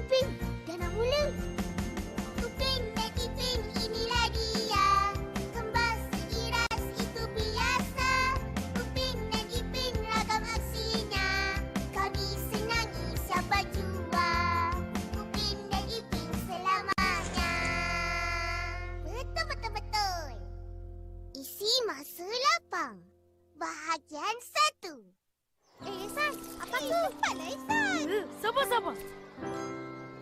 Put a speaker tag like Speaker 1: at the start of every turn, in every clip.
Speaker 1: Ipin, dah nak mula. Upin dan Ipin, inilah dia. Kembar seiras itu biasa. Upin dan Ipin, ragam aksinya. Kami senangi siapa jua. Upin dan Ipin selamanya. Betul. Isi masa lapang. Bahagian 1. Ihsan, apa tu? Cepatlah Ihsan.
Speaker 2: Sabar.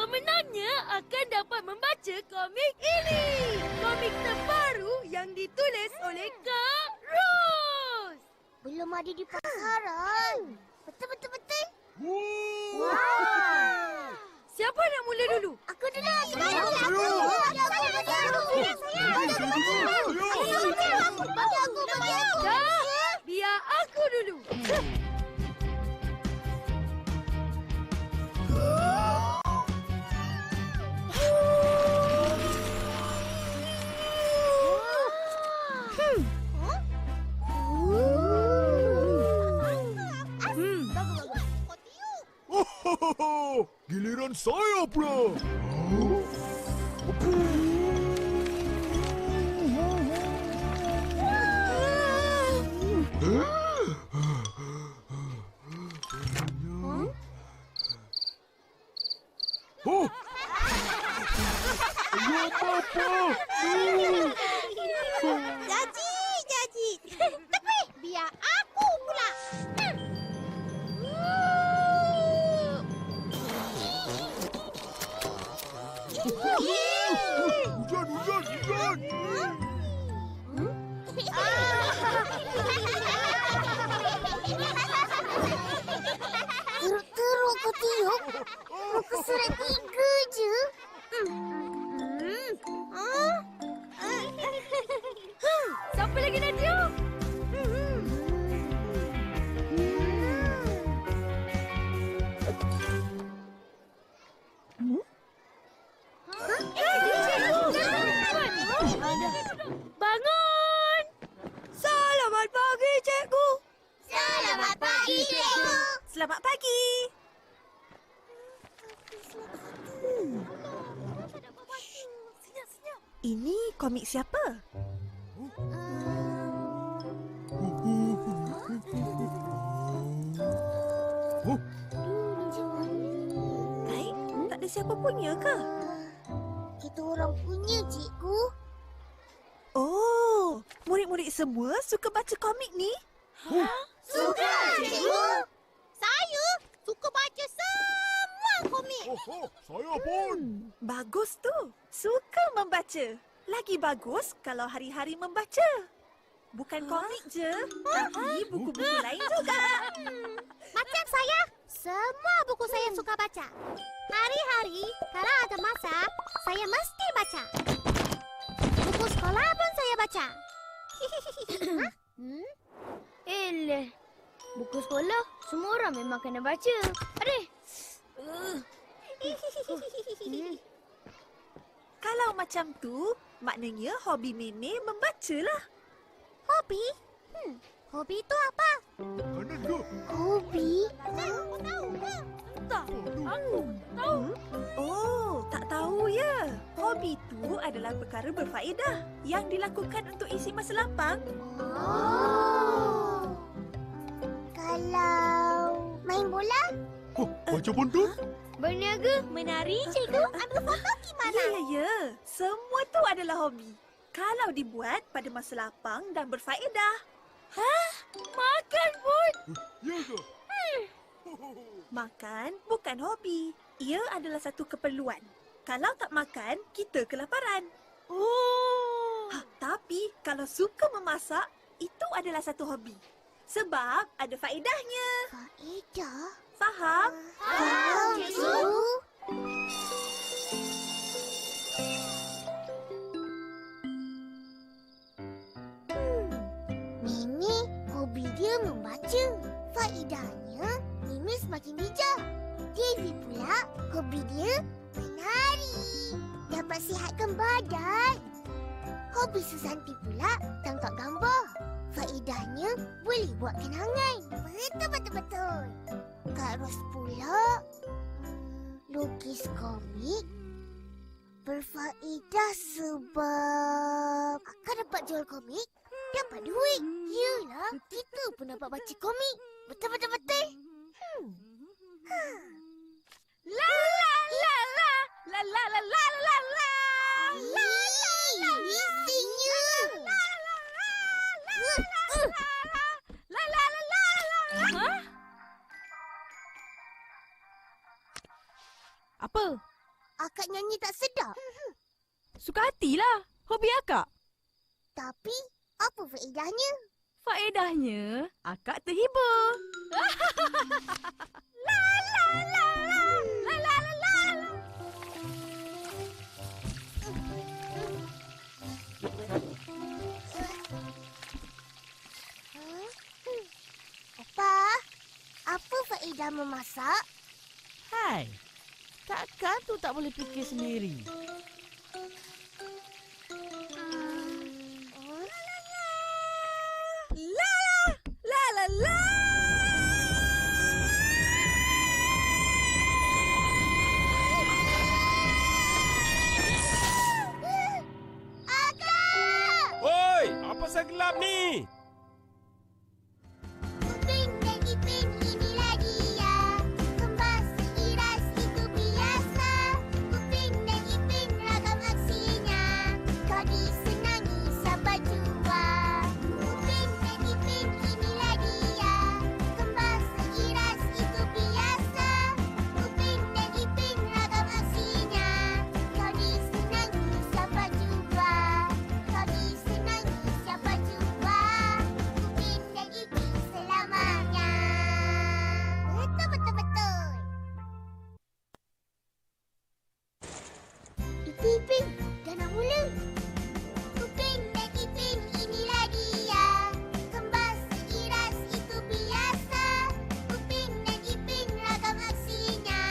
Speaker 2: Pemenangnya akan dapat membaca komik ini. Komik terbaru yang ditulis oleh Kak Ros.
Speaker 1: Belum ada di pasaran. Betul.
Speaker 3: Wow.
Speaker 2: Siapa nak mula dulu?
Speaker 1: Aku dulu.
Speaker 2: Dah, biar aku dulu.
Speaker 3: Giliran saya pula. Ya, Papa.
Speaker 1: Jaji. Tapi biar aku pula.
Speaker 3: Hujan.
Speaker 1: Teruk kau tiup. Muka surat 3 je.
Speaker 2: Siapa lagi nak tiup? Bangun! Selamat pagi, cikgu.
Speaker 1: Selamat pagi, cikgu.
Speaker 2: Selamat pagi. Senyap. Ini komik siapa? Baik, tak ada siapa punya ke?
Speaker 1: Kita orang punya, cikgu.
Speaker 2: Oh, murid-murid semua suka baca komik ni?
Speaker 1: Suka, cikgu. Saya suka baca semua komik.
Speaker 3: Saya pun.
Speaker 2: Bagus tu. Suka membaca. Lagi bagus kalau hari-hari membaca. Bukan komik je, tapi buku-buku lain juga.
Speaker 1: Macam saya, semua buku saya suka baca. Hari-hari, kalau ada masa, saya mesti baca. Buku sekolah pun saya baca.
Speaker 4: Eleh, buku sekolah semua orang memang kena baca. Aduh.
Speaker 2: Kalau macam tu, maknanya hobi Meme membacalah.
Speaker 1: Hobi? Hobi itu apa?
Speaker 3: Kanan ke?
Speaker 1: Hobi?
Speaker 2: Tak, aku tahu. Oh, tak tahu ya. Hobi tu adalah perkara berfaedah yang dilakukan untuk isi masa lapang.
Speaker 1: Oh. Kalau main bola?
Speaker 3: Macam mana?
Speaker 4: Berniaga, menari, cikgu.
Speaker 1: Ambil foto gimana?
Speaker 2: Ya. Semua tu adalah hobi. Kalau dibuat pada masa lapang dan berfaedah. Makan pun?
Speaker 3: Ya ke?
Speaker 2: Makan bukan hobi. Ia adalah satu keperluan. Kalau tak makan, kita kelaparan. Tapi kalau suka memasak, itu adalah satu hobi. Sebab ada faedahnya.
Speaker 1: Faedah?
Speaker 2: Faham?
Speaker 1: Faham, cikgu. Mimi, hobi dia membaca. Faedahnya, Mimi semakin bijak. Devi pula, hobi dia menari. Dapat sihatkan badan. Hobi Susanti pula tangkap gambar. Faedahnya boleh buat kenangan. Betul. Kak Ros pula Lukis komik berfaedah sebab akan dapat jual komik, dapat duit. Yelah, kita pun dapat baca komik. Betul.
Speaker 2: La la la la la la la la la la.
Speaker 1: Bisingnya.
Speaker 2: La la la la la. Ha? Apa?
Speaker 1: Akak nyanyi tak sedap.
Speaker 2: Suka hatilah. Hobi akak.
Speaker 1: Tapi, apa faedahnya?
Speaker 2: Faedahnya, akak terhibur. La la la la la la la la.
Speaker 1: Apa faedah memasak?
Speaker 5: Hai, takkan tu tak boleh fikir sendiri.
Speaker 2: La la la la.
Speaker 6: Oi, apa pasal gelap ni?
Speaker 1: Upin dan Ipin inilah dia. Kembas seiras itu biasa. Upin dan Ipin ragam aksinya. Kau disenangi sahabat jua. Upin dan Ipin inilah dia. Kembas seiras itu biasa. Upin dan Ipin ragam aksinya. Kau disenangi sahabat jua. Kau disenangi sahabat jua. Upin dan Ipin selamanya. Betul. Ipin, dah nak mula. Upin dan Ipin inilah dia. Kembas seiras itu biasa. Upin dan Ipin ragam aksinya.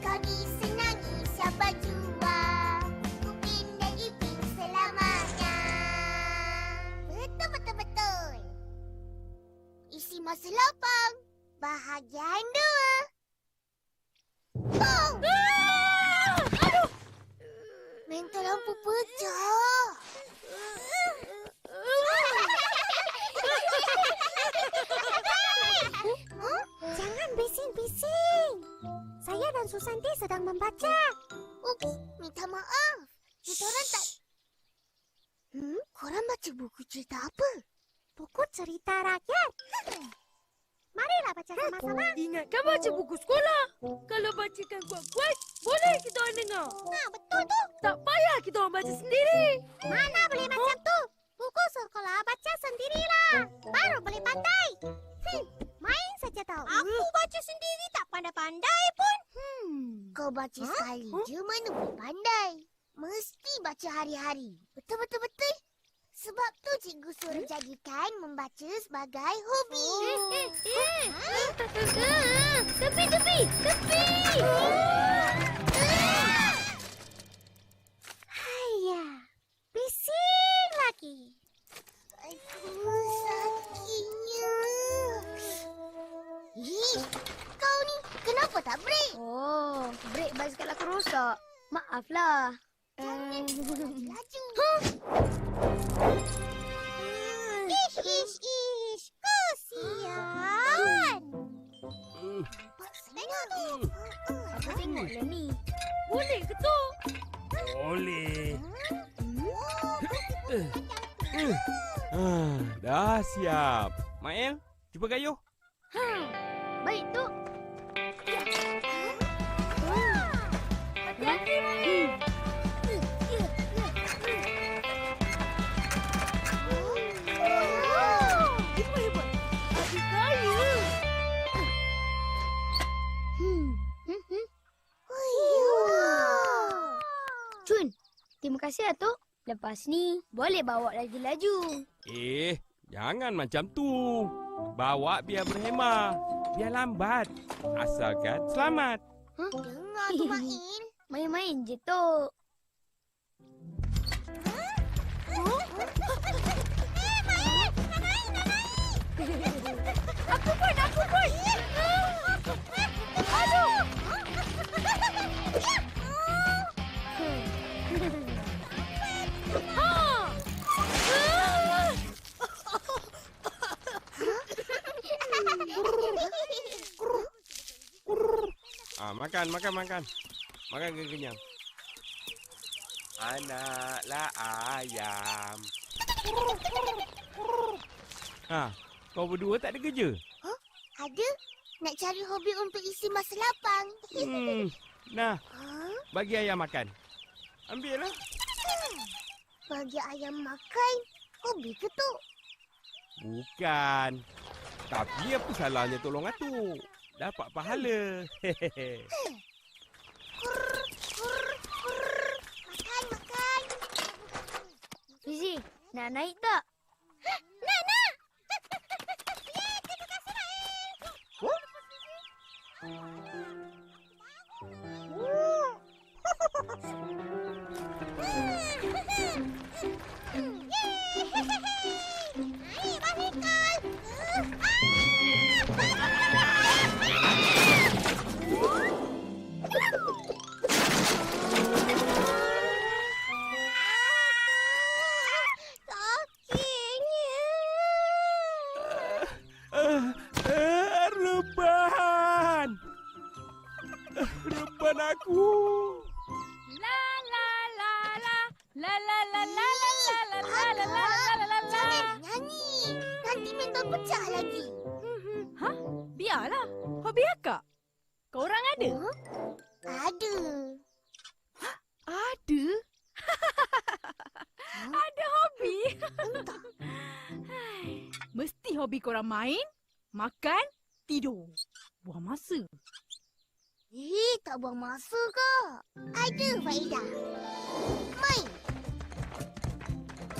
Speaker 1: Kau disenangi siapa jua. Upin dan Ipin selamanya. Betul. Isi masa lapang. Bahagian 2. Oh!
Speaker 2: Aduh.
Speaker 1: Mentol lampu pecah. Jangan bising-bising. Saya dan Susanti sedang membaca. Ups, minta maaf. Kita orang tak... Korang baca buku cerita apa? Buku cerita rakyat. Marilah baca sama-sama.
Speaker 4: Ingatkan baca buku sekolah. Kalau bacakan kuat-kuat, boleh kita orang dengar.
Speaker 1: Betul tu.
Speaker 4: Tak payah kita orang baca sendiri.
Speaker 1: Mana boleh macam tu? Buku sekolah baca sendirilah. Baru boleh pandai. Main saja tahu. Aku baca sendiri tak pandai-pandai pun. Kau baca sekali je mana boleh pandai. Mesti baca hari-hari. Betul. Sebab tu cikgu suruh jadikan membaca sebagai hobi.
Speaker 4: Tepi.
Speaker 1: Haiya, bising lagi. Aduh, sakitnya. Kau ni kenapa tak break?
Speaker 4: Oh, brek basikal aku rosak. Maaflah.
Speaker 1: Laju. Ish, kesian. Tengok tu.
Speaker 4: Aku tengoklah ni. Boleh ke tu?
Speaker 6: Boleh. Dah siap. Mael, cuba gayuh.
Speaker 4: Baik tu. Hati-hati. Hebat. Adik kaya. Cun, terima kasih Atuk. Lepas ni, boleh bawa lagi laju.
Speaker 6: Jangan macam tu. Bawa biar berhemah. Biar lambat. Asalkan selamat.
Speaker 1: Dengar tu Main.
Speaker 4: Main-main je tu.
Speaker 2: Aku pun. Aduh.
Speaker 6: Makan. Makan kenyang. Anaklah ayam. Kau berdua tak ada kerja?
Speaker 1: Ada. Nak cari hobi untuk isi masa lapang.
Speaker 6: Nah, bagi ayam makan. Ambil lah.
Speaker 1: Bagi ayam makan. Hobi ke tu?
Speaker 6: Bukan. Tapi apa salahnya tolong atuk? Dapat pahala.
Speaker 1: Makan.
Speaker 4: Fizi, nak naik tak?
Speaker 1: Nak. Yeay, terima kasih, Nail. Yeay, balikkan.
Speaker 6: Reban! Reban aku!
Speaker 2: La la la la la la la la la la la la la la la la.
Speaker 1: Jangan nyanyi. Nanti mental pecah lagi.
Speaker 2: Biarlah. Hobi akak. Kau orang ada?
Speaker 1: Ada.
Speaker 2: Ada? Ada hobi? Mesti hobi korang main, makan, tidur. Buang masa.
Speaker 1: Tak buang masa kak. Ada faedah. Main.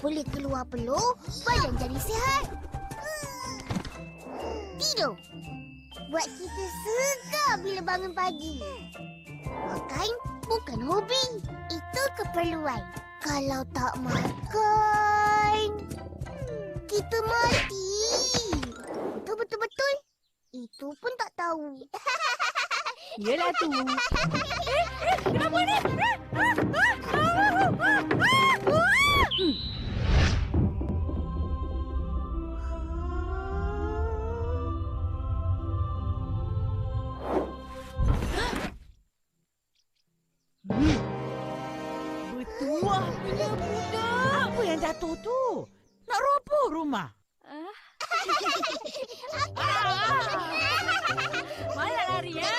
Speaker 1: Boleh keluar peluh, badan jadi sihat. Tidur. Buat kita segar bila bangun pagi. Makan bukan hobi. Itu keperluan. Kalau tak makan, kita mati. Betul-betul. Itu pun tak tahu.
Speaker 2: Yelah tu. Kenapa ni?
Speaker 5: Bertuah punya budak. Apa yang jatuh tu? Nak roboh rumah.
Speaker 2: Mana lari ya?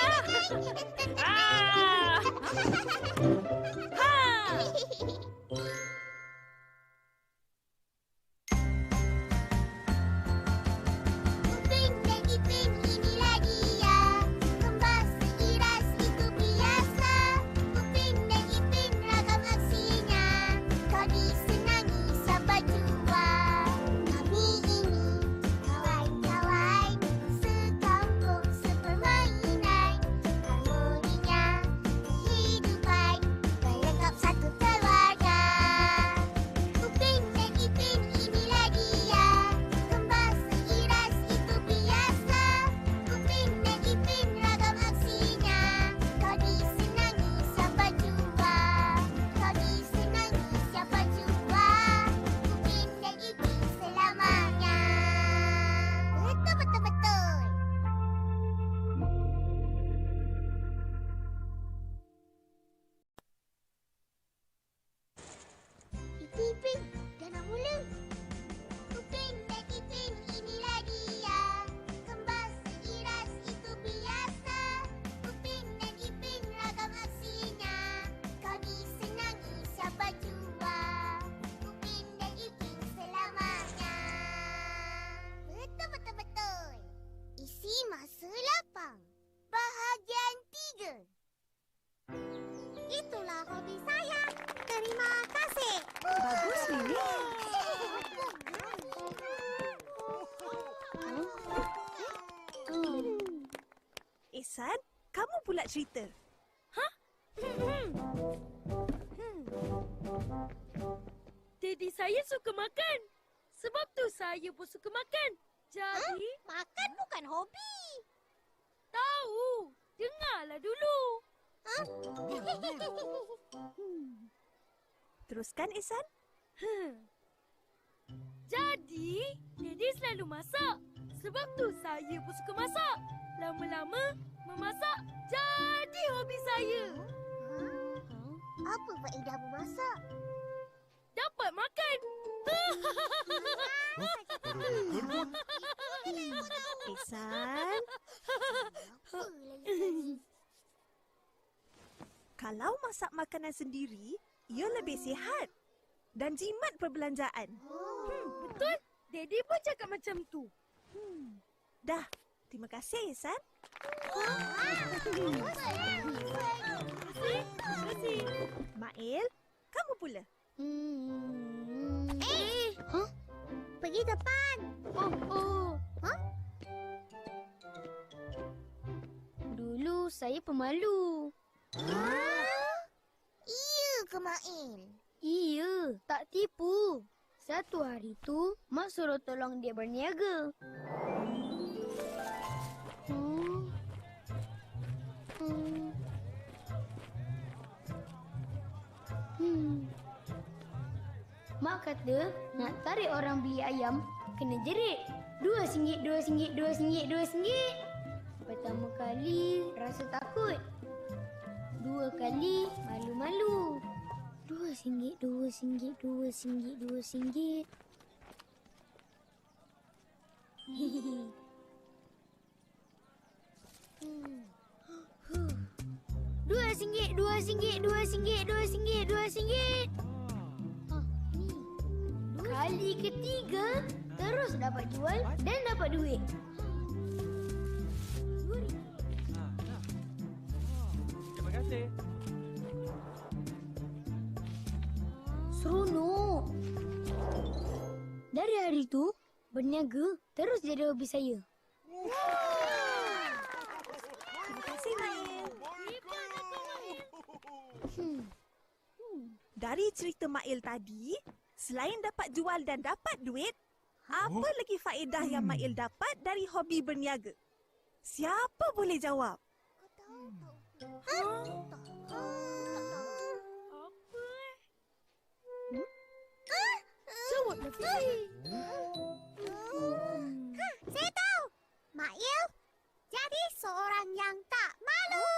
Speaker 1: Upin dan Ipin inilah dia. Kembas seiras itu biasa. Upin dan Ipin ragam aksinya. Kau disenangi siapa jua. Kami ini kawan-kawan sekampung sepermainan. Harmoninya kehidupan melengkap satu keluarga. Upin dan Ipin inilah dia. Kembas seiras itu biasa. Upin dan Ipin ragam aksinya. Kau disenangi siapa jua. Kau disenangi siapa jua. Upin dan Ipin selamanya. Betul. Ipin, dah nak mula. Upin dan Ipin inilah dia. Kembas seiras itu biasa. Upin dan Ipin ragam aksinya. Kau disenangi siapa jua. Upin dan Ipin selamanya. Betul. Isi masa lapang. Bahagian 3. Itulah hobi saya. Terima kasih.
Speaker 2: Bagus, Mimi. Ihsan, kamu pula cerita.
Speaker 7: Daddy saya suka makan. Sebab tu saya pun suka makan. Jadi,
Speaker 1: Makan bukan hobi.
Speaker 7: tahu. Dengarlah dulu.
Speaker 2: Teruskan, Ihsan.
Speaker 7: Jadi, Daddy selalu masak. Sebab tu saya pun suka masak. Lama-lama, memasak jadi
Speaker 1: faedah memasak?
Speaker 7: Dapat makan.
Speaker 2: Ihsan, kalau masak makanan sendiri, ia lebih sihat dan jimat perbelanjaan.
Speaker 7: Betul? Daddy pun cakap macam tu.
Speaker 2: Dah, terima kasih Ihsan. Mail, kamu pula.
Speaker 1: Pergi depan.
Speaker 4: Dulu saya pemalu.
Speaker 1: Iya ke Mail?
Speaker 4: Iya, tak tipu. Satu hari tu, Mak suruh tolong dia berniaga. Mak kata nak tarik orang beli ayam kena jerit. RM2, RM2, RM2, RM2. Pertama kali rasa takut. Dua kali malu-malu. RM2, RM2, RM2, RM2. RM2, RM2, RM2, RM2. Kali ketiga, terus dapat jual dan dapat duit.
Speaker 6: Terima kasih.
Speaker 4: Seronok. Dari hari itu, berniaga terus jadi hobi saya.
Speaker 2: Terima kasih Mail. Dari cerita Mail tadi, selain dapat jual dan dapat duit, apa lagi faedah yang Mail dapat dari hobi berniaga? Siapa boleh jawab?
Speaker 7: Jawab Nafi.
Speaker 1: Saya tahu. Mail jadi seorang yang tak malu.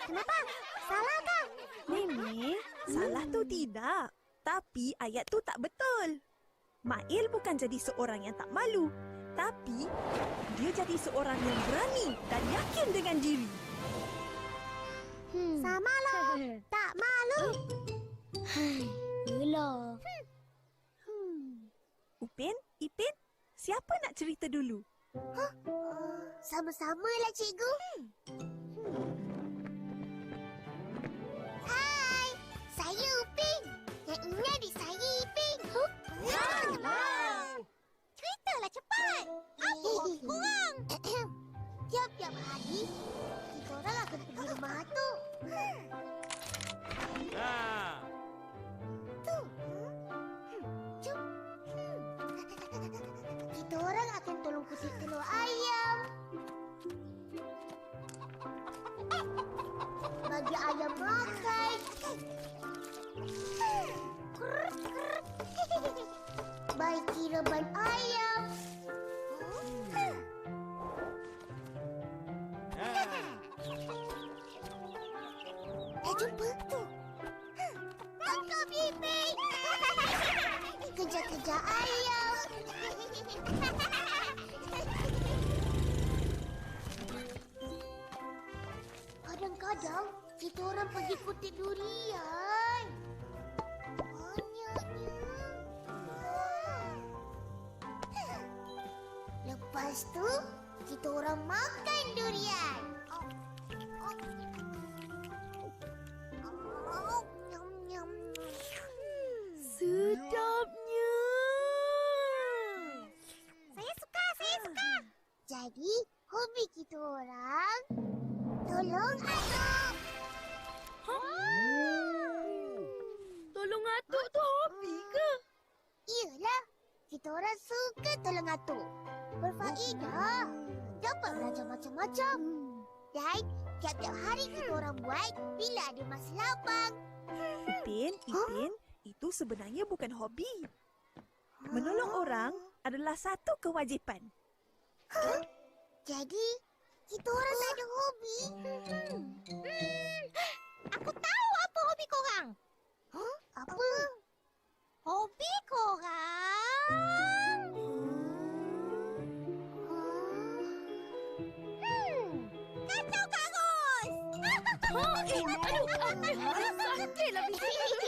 Speaker 1: Kenapa? Salah kah?
Speaker 2: Nenek, salah tu tidak. Tapi ayat tu tak betul. Mail bukan jadi seorang yang tak malu. Tapi, dia jadi seorang yang berani dan yakin dengan diri.
Speaker 1: Samalah. Tak malu.
Speaker 4: Yelah.
Speaker 2: Upin, Ipin, siapa nak cerita dulu?
Speaker 1: Sama-samalah cikgu. Hai, saya Upin. Yang ini adik saya Ipin. Ceritalah cepat. Apa hobi korang? Tiap-tiap hari, kita orang akan pergi rumah hantu. Tu. Jom. Kita orang akan tolong kutip telur ayam. Bagi ayam makan. Baiki reban ayam. Jumpa tu. Tangkap Ipin. Kejar-kejar ayam. Kadang-kadang kita orang pergi kutip durian. Banyaknya. Lepas tu, kita orang makan durian.
Speaker 7: Sedapnya.
Speaker 1: Saya suka. Jadi, hobi kita orang tolong atuk.
Speaker 7: Tolong atuk tu hobi ke?
Speaker 1: Iyalah, kita orang suka tolong atuk. Berfaedah. Dapat belajar macam-macam. Dan tiap-tiap hari kita orang buat bila ada masa lapang.
Speaker 2: Ipin, itu sebenarnya bukan hobi. Menolong orang adalah satu kewajipan.
Speaker 1: Jadi, Kita orang tak ada hobi. Aku tahu apa hobi korang. Huh? Apa? Hobi korang? Kacau Kak Ros!
Speaker 7: Aduh, sakitlah biji.